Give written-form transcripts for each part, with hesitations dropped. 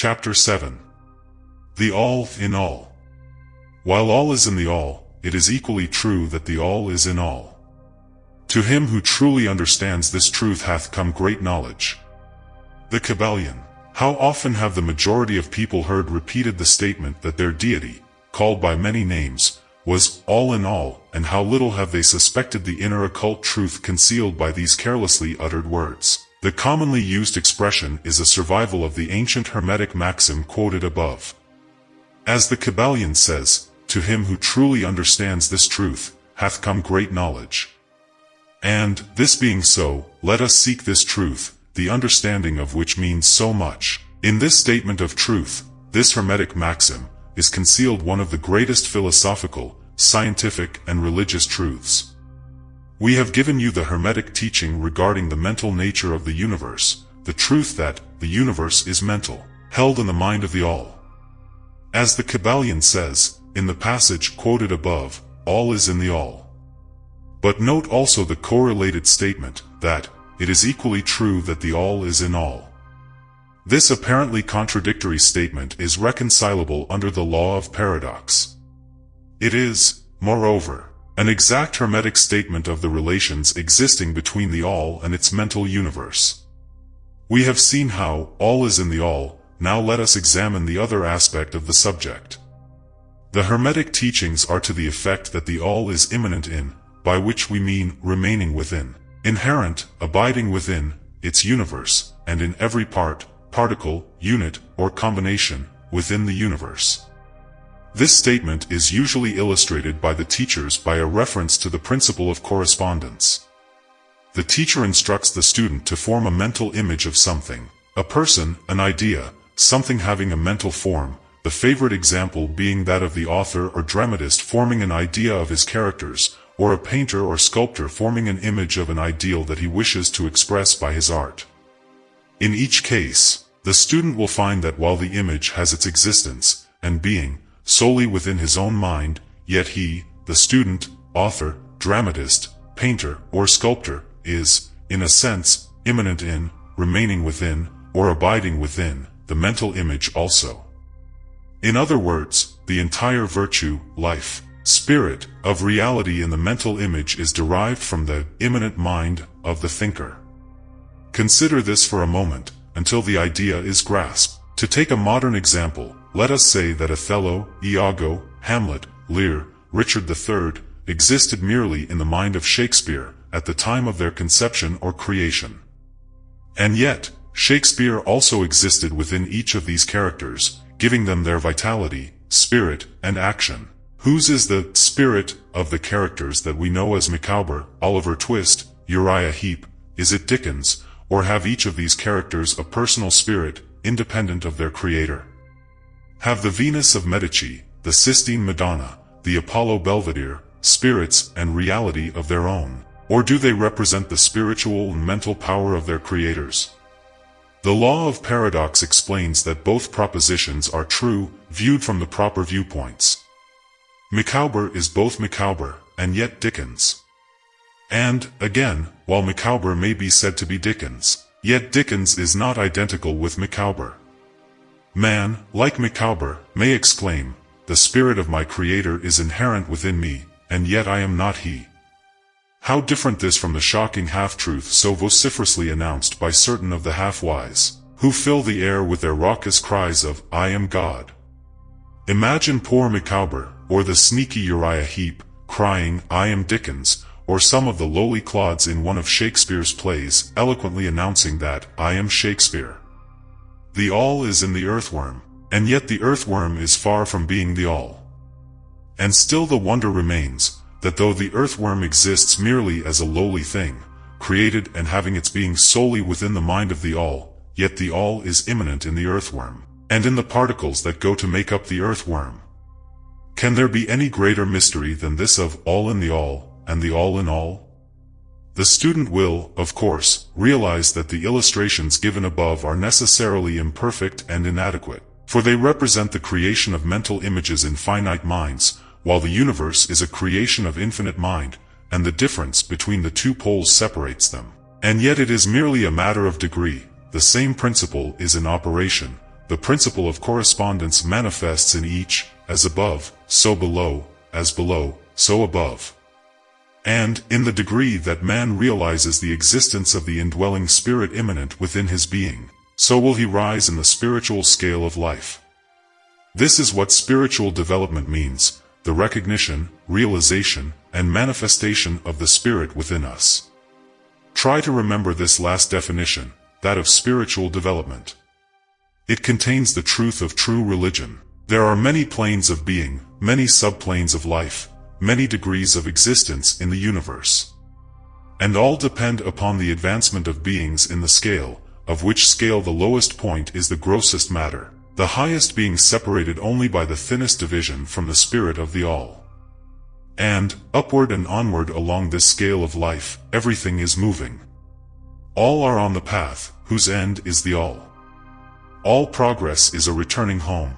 Chapter 7. The All in All. While all is in the all, it is equally true that the all is in all. To him who truly understands this truth hath come great knowledge. The Kybalion. How often have the majority of people heard repeated the statement that their deity, called by many names, was all in all, and how little have they suspected the inner occult truth concealed by these carelessly uttered words. The commonly used expression is a survival of the ancient Hermetic maxim quoted above. As the Kybalion says, to him who truly understands this truth, hath come great knowledge. And, this being so, let us seek this truth, the understanding of which means so much. In this statement of truth, this Hermetic maxim, is concealed one of the greatest philosophical, scientific, and religious truths. We have given you the Hermetic teaching regarding the mental nature of the universe, the truth that the universe is mental, held in the mind of the all. As the Kybalion says, in the passage quoted above, all is in the all. But note also the correlated statement, that it is equally true that the all is in all. This apparently contradictory statement is reconcilable under the law of paradox. It is, moreover, an exact Hermetic statement of the relations existing between the all and its mental universe. We have seen how all is in the all, now let us examine the other aspect of the subject. The Hermetic teachings are to the effect that the all is immanent in, by which we mean remaining within, inherent, abiding within, its universe, and in every part, particle, unit, or combination, within the universe. This statement is usually illustrated by the teachers by a reference to the principle of correspondence. The teacher instructs the student to form a mental image of something, a person, an idea, something having a mental form, the favorite example being that of the author or dramatist forming an idea of his characters, or a painter or sculptor forming an image of an ideal that he wishes to express by his art. In each case, the student will find that while the image has its existence and being solely within his own mind, yet he, the student, author, dramatist, painter, or sculptor, is, in a sense, immanent in, remaining within, or abiding within, the mental image also. In other words, the entire virtue, life, spirit, of reality in the mental image is derived from the immanent mind of the thinker. Consider this for a moment, until the idea is grasped. To take a modern example, let us say that Othello, Iago, Hamlet, Lear, Richard III, existed merely in the mind of Shakespeare at the time of their conception or creation. And yet, Shakespeare also existed within each of these characters, giving them their vitality, spirit, and action. Whose is the spirit of the characters that we know as Micawber, Oliver Twist, Uriah Heep? Is it Dickens, or have each of these characters a personal spirit, independent of their creator? Have the Venus of Medici, the Sistine Madonna, the Apollo Belvedere, spirits and reality of their own, or do they represent the spiritual and mental power of their creators? The law of paradox explains that both propositions are true, viewed from the proper viewpoints. Micawber is both Micawber, and yet Dickens. And, again, while Micawber may be said to be Dickens, yet Dickens is not identical with Micawber. Man, like Micawber, may exclaim, "The spirit of my Creator is inherent within me, and yet I am not he." How different this from the shocking half-truth so vociferously announced by certain of the half-wise, who fill the air with their raucous cries of, "I am God." Imagine poor Micawber, or the sneaky Uriah Heep, crying, "I am Dickens," or some of the lowly clods in one of Shakespeare's plays, eloquently announcing that, "I am Shakespeare." The all is in the earthworm, and yet the earthworm is far from being the all. And still the wonder remains, that though the earthworm exists merely as a lowly thing, created and having its being solely within the mind of the all, yet the all is immanent in the earthworm, and in the particles that go to make up the earthworm. Can there be any greater mystery than this of all in the all, and the all in all? The student will, of course, realize that the illustrations given above are necessarily imperfect and inadequate, for they represent the creation of mental images in finite minds, while the universe is a creation of infinite mind, and the difference between the two poles separates them. And yet it is merely a matter of degree. The same principle is in operation, the principle of correspondence manifests in each, as above, so below, as below, so above. And, in the degree that man realizes the existence of the indwelling spirit immanent within his being, so will he rise in the spiritual scale of life. This is what spiritual development means, the recognition, realization, and manifestation of the spirit within us. Try to remember this last definition, that of spiritual development. It contains the truth of true religion. There are many planes of being, many subplanes of life, many degrees of existence in the universe. And all depend upon the advancement of beings in the scale, of which scale the lowest point is the grossest matter, the highest being separated only by the thinnest division from the spirit of the all. And, upward and onward along this scale of life, everything is moving. All are on the path, whose end is the all. All progress is a returning home.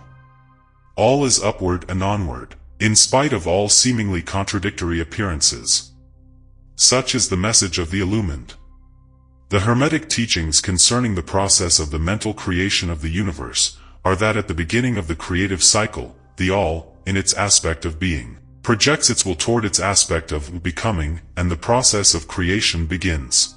All is upward and onward, in spite of all seemingly contradictory appearances. Such is the message of the illumined. The Hermetic teachings concerning the process of the mental creation of the universe are that at the beginning of the creative cycle, the all, in its aspect of being, projects its will toward its aspect of becoming, and the process of creation begins.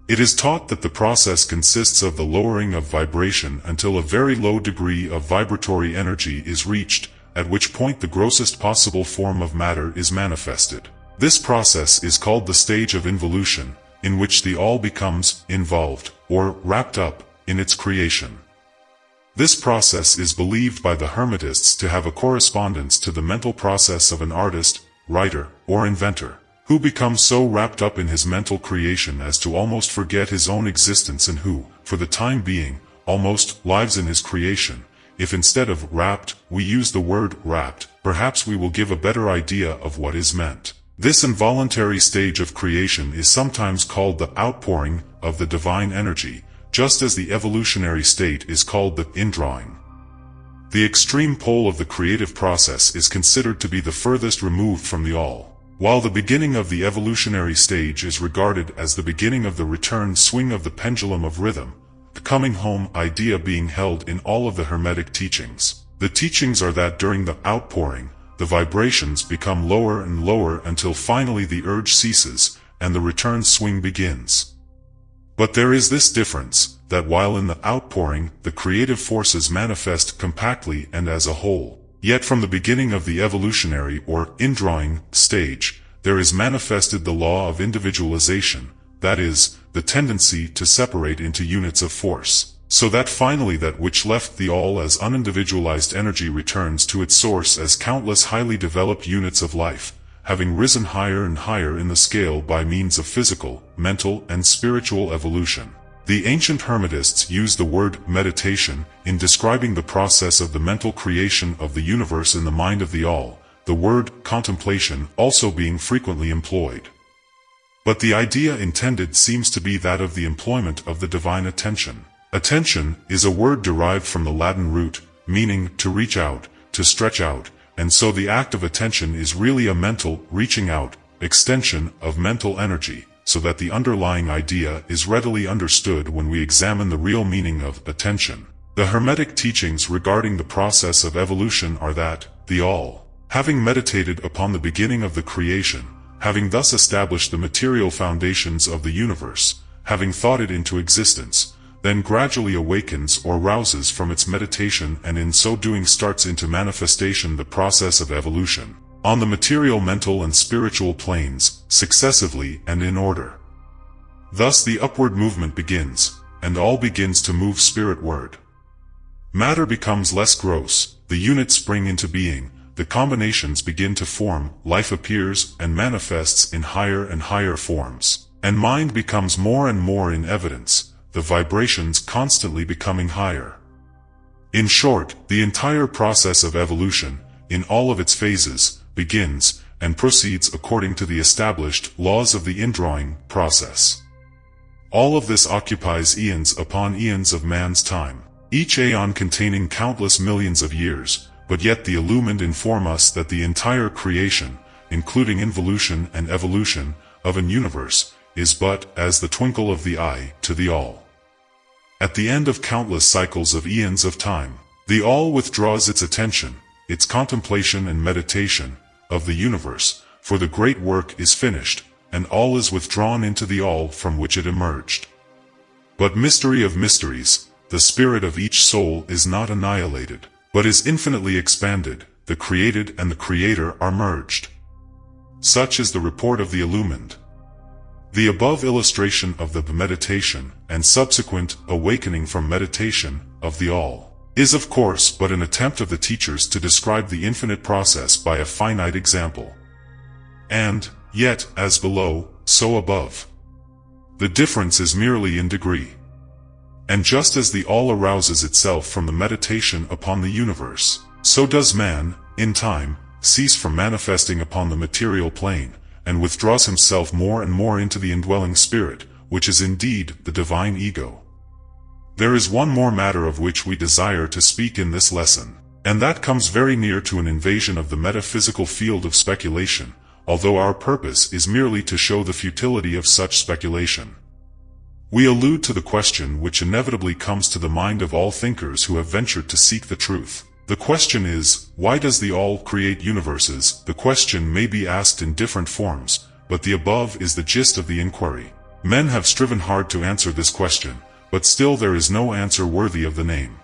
It is taught that the process consists of the lowering of vibration until a very low degree of vibratory energy is reached, at which point the grossest possible form of matter is manifested. This process is called the stage of involution, in which the all becomes involved, or wrapped up, in its creation. This process is believed by the Hermetists to have a correspondence to the mental process of an artist, writer, or inventor, who becomes so wrapped up in his mental creation as to almost forget his own existence and who, for the time being, almost lives in his creation. If instead of wrapped, we use the word wrapped, perhaps we will give a better idea of what is meant. This involuntary stage of creation is sometimes called the outpouring of the divine energy, just as the evolutionary state is called the indrawing. The extreme pole of the creative process is considered to be the furthest removed from the all, while the beginning of the evolutionary stage is regarded as the beginning of the return swing of the pendulum of rhythm, the coming home idea being held in all of the Hermetic teachings. The teachings are that during the outpouring, the vibrations become lower and lower until finally the urge ceases, and the return swing begins. But there is this difference, that while in the outpouring, the creative forces manifest compactly and as a whole, yet from the beginning of the evolutionary or indrawing stage, there is manifested the law of individualization, that is, the tendency to separate into units of force, so that finally that which left the all as unindividualized energy returns to its source as countless highly developed units of life, having risen higher and higher in the scale by means of physical, mental, and spiritual evolution. The ancient Hermetists used the word meditation in describing the process of the mental creation of the universe in the mind of the all, the word contemplation also being frequently employed. But the idea intended seems to be that of the employment of the divine attention. Attention is a word derived from the Latin root, meaning to reach out, to stretch out, and so the act of attention is really a mental reaching out, extension of mental energy, so that the underlying idea is readily understood when we examine the real meaning of attention. The Hermetic teachings regarding the process of evolution are that, the all, having meditated upon the beginning of the creation, having thus established the material foundations of the universe, having thought it into existence, then gradually awakens or rouses from its meditation and in so doing starts into manifestation the process of evolution, on the material, mental, and spiritual planes, successively and in order. Thus the upward movement begins, and all begins to move spiritward. Matter becomes less gross, the units spring into being, the combinations begin to form, life appears and manifests in higher and higher forms, and mind becomes more and more in evidence, the vibrations constantly becoming higher. In short, the entire process of evolution, in all of its phases, begins and proceeds according to the established laws of the indrawing process. All of this occupies eons upon eons of man's time, each aeon containing countless millions of years, but yet the illumined inform us that the entire creation, including involution and evolution, of an universe, is but as the twinkle of the eye to the all. At the end of countless cycles of eons of time, the all withdraws its attention, its contemplation and meditation, of the universe, for the great work is finished, and all is withdrawn into the all from which it emerged. But mystery of mysteries, the spirit of each soul is not annihilated, but is infinitely expanded, the created and the Creator are merged. Such is the report of the illumined. The above illustration of the meditation, and subsequent awakening from meditation, of the all, is of course but an attempt of the teachers to describe the infinite process by a finite example. And, yet, as below, so above. The difference is merely in degree. And just as the all arouses itself from the meditation upon the universe, so does man, in time, cease from manifesting upon the material plane, and withdraws himself more and more into the indwelling spirit, which is indeed the divine ego. There is one more matter of which we desire to speak in this lesson, and that comes very near to an invasion of the metaphysical field of speculation, although our purpose is merely to show the futility of such speculation. We allude to the question which inevitably comes to the mind of all thinkers who have ventured to seek the truth. The question is, why does the all create universes? The question may be asked in different forms, but the above is the gist of the inquiry. Men have striven hard to answer this question, but still there is no answer worthy of the name.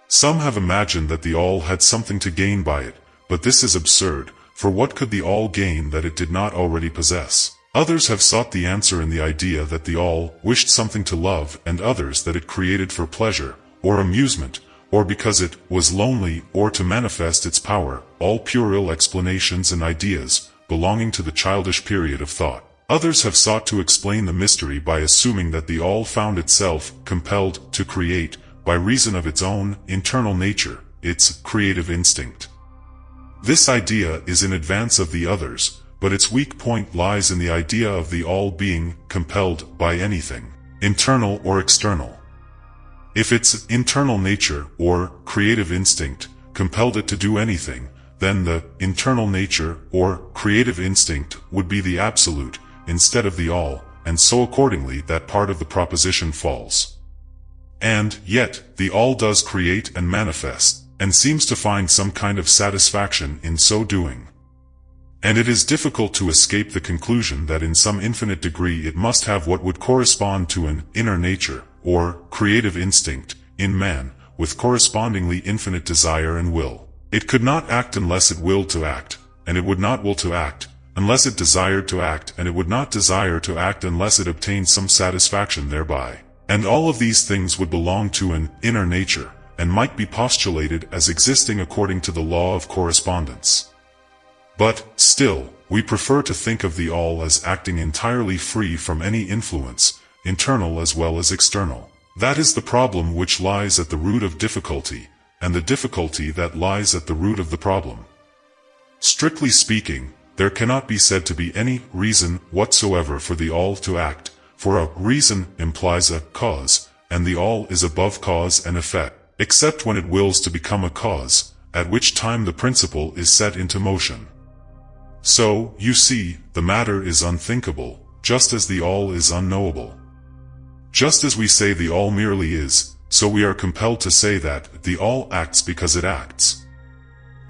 Some have imagined that the all had something to gain by it, but this is absurd, for what could the all gain that it did not already possess? Others have sought the answer in the idea that the all wished something to love, and others that it created for pleasure, or amusement, or because it was lonely, or to manifest its power, all puerile explanations and ideas, belonging to the childish period of thought. Others have sought to explain the mystery by assuming that the all found itself compelled to create, by reason of its own internal nature, its creative instinct. This idea is in advance of the others, but its weak point lies in the idea of the all being compelled by anything, internal or external. If its internal nature, or creative instinct, compelled it to do anything, then the internal nature, or creative instinct, would be the absolute, instead of the all, and so accordingly that part of the proposition falls. And, yet, the all does create and manifest, and seems to find some kind of satisfaction in so doing. And it is difficult to escape the conclusion that in some infinite degree it must have what would correspond to an inner nature, or creative instinct, in man, with correspondingly infinite desire and will. It could not act unless it willed to act, and it would not will to act, unless it desired to act, and it would not desire to act unless it obtained some satisfaction thereby. And all of these things would belong to an inner nature, and might be postulated as existing according to the law of correspondence. But, still, we prefer to think of the all as acting entirely free from any influence, internal as well as external. That is the problem which lies at the root of difficulty, and the difficulty that lies at the root of the problem. Strictly speaking, there cannot be said to be any reason whatsoever for the all to act, for a reason implies a cause, and the all is above cause and effect, except when it wills to become a cause, at which time the principle is set into motion. So, you see, the matter is unthinkable, just as the all is unknowable. Just as we say the all merely is, so we are compelled to say that the all acts because it acts.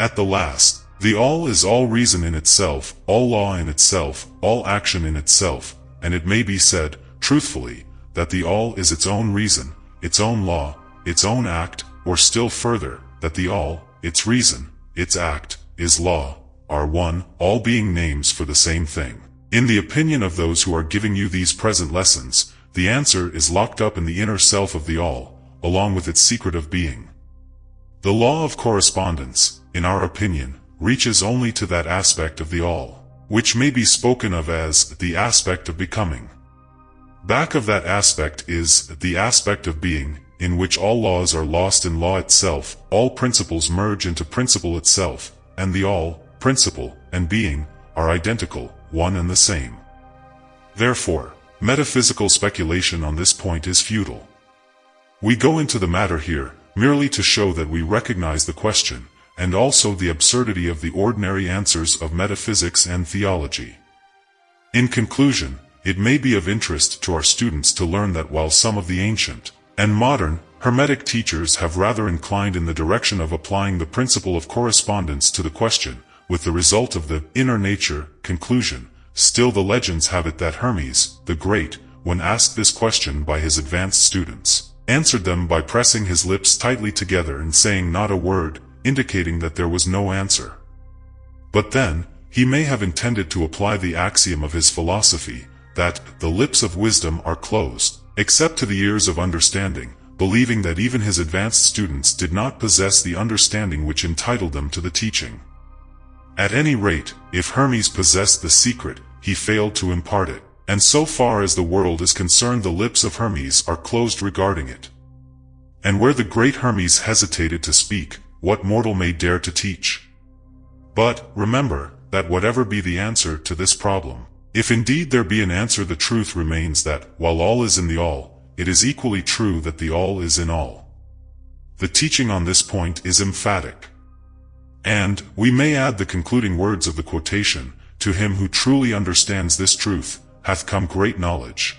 At the last, the all is all reason in itself, all law in itself, all action in itself, and it may be said, truthfully, that the all is its own reason, its own law, its own act, or still further, that the all, its reason, its act, is law, are one, all being names for the same thing. In the opinion of those who are giving you these present lessons, the answer is locked up in the inner self of the all, along with its secret of being. The law of correspondence, in our opinion, reaches only to that aspect of the all, which may be spoken of as the aspect of becoming. Back of that aspect is the aspect of being, in which all laws are lost in law itself, all principles merge into principle itself, and the all, principle, and being, are identical, one and the same. Therefore, metaphysical speculation on this point is futile. We go into the matter here, merely to show that we recognize the question, and also the absurdity of the ordinary answers of metaphysics and theology. In conclusion, it may be of interest to our students to learn that while some of the ancient, And modern, Hermetic teachers have rather inclined in the direction of applying the principle of correspondence to the question, with the result of the inner nature conclusion. Still, the legends have it that Hermes, the Great, when asked this question by his advanced students, answered them by pressing his lips tightly together and saying not a word, indicating that there was no answer. But then, he may have intended to apply the axiom of his philosophy, that the lips of wisdom are closed, except to the ears of understanding, believing that even his advanced students did not possess the understanding which entitled them to the teaching. At any rate, if Hermes possessed the secret, he failed to impart it, and so far as the world is concerned, the lips of Hermes are closed regarding it. And where the great Hermes hesitated to speak, what mortal may dare to teach? But, remember, that whatever be the answer to this problem, if indeed there be an answer, the truth remains that, while all is in the all, it is equally true that the all is in all. The teaching on this point is emphatic. And, we may add the concluding words of the quotation, "To him who truly understands this truth, hath come great knowledge."